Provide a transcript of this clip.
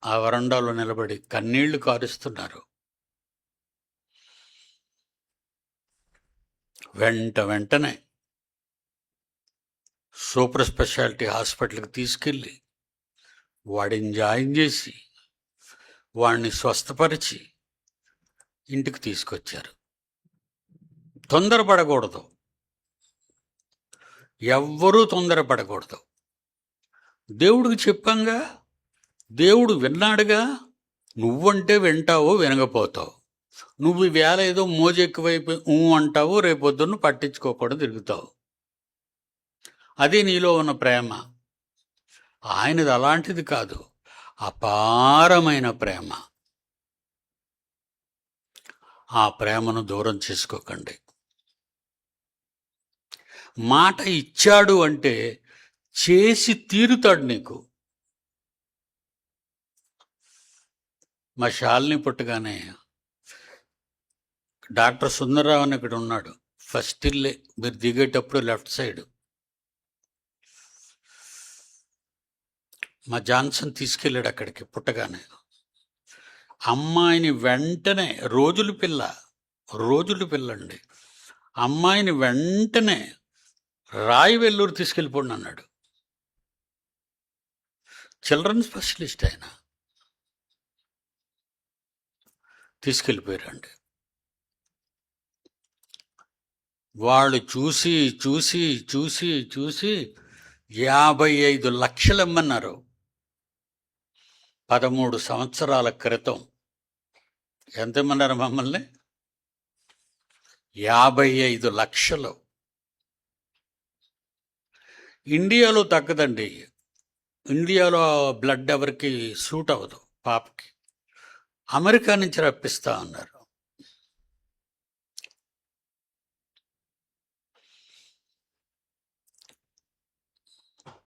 ఆ వరండాలో నిలబడి కన్నీళ్లు కారుస్తున్నారు. వెంటనే సూపర్ స్పెషాలిటీ హాస్పిటల్కి తీసుకెళ్ళి వాడిని జాయిన్ చేసి వాడిని స్వస్థపరిచి ఇంటికి తీసుకొచ్చారు. తొందరపడకూడదు, ఎవ్వరూ తొందరపడకూడదు. దేవుడికి చెప్పంగా, దేవుడు విన్నాడుగా. నువ్వంటే వింటావో వినకపోతావు. నువ్వు వేళ ఏదో మోజెక్కువైపు అంటావు, రేపొద్దున్న పట్టించుకోకుండా తిరుగుతావు. అది నీలో ఉన్న ప్రేమ. ఆయనది అలాంటిది కాదు, అపారమైన ప్రేమ. ఆ ప్రేమను దూరం చేసుకోకండి. మాట ఇచ్చాడు అంటే చేసి తీరుతాడు నీకు. మా శాలిని పుట్టగానే డాక్టర్ సుందరరావు అని ఇక్కడ ఉన్నాడు. ఫస్ట్ ఇల్లే, మీరు దిగేటప్పుడు లెఫ్ట్ సైడ్. మా జాన్సన్ తీసుకెళ్ళాడు అక్కడికి. పుట్టగానే అమ్మాయిని వెంటనే, రోజుల పిల్లండి, అమ్మాయిని వెంటనే రాయవెల్లూరు తీసుకెళ్ళిపోండి అన్నాడు. చిల్డ్రన్ స్పెషలిస్ట్ ఆయన. తీసుకెళ్ళిపోయారండి. వాళ్ళు చూసి 55 లక్షలు ఇమ్మన్నారు. 13 సంవత్సరాల క్రితం ఎంత ఇమ్మన్నారు మమ్మల్ని? 55 లక్షలు. ఇండియాలో తగ్గదండి. ఇండియాలో బ్లడ్ ఎవరికి సూట్ అవ్వదు పాపకి. అమెరికా నుంచి రప్పిస్తా అన్నారు.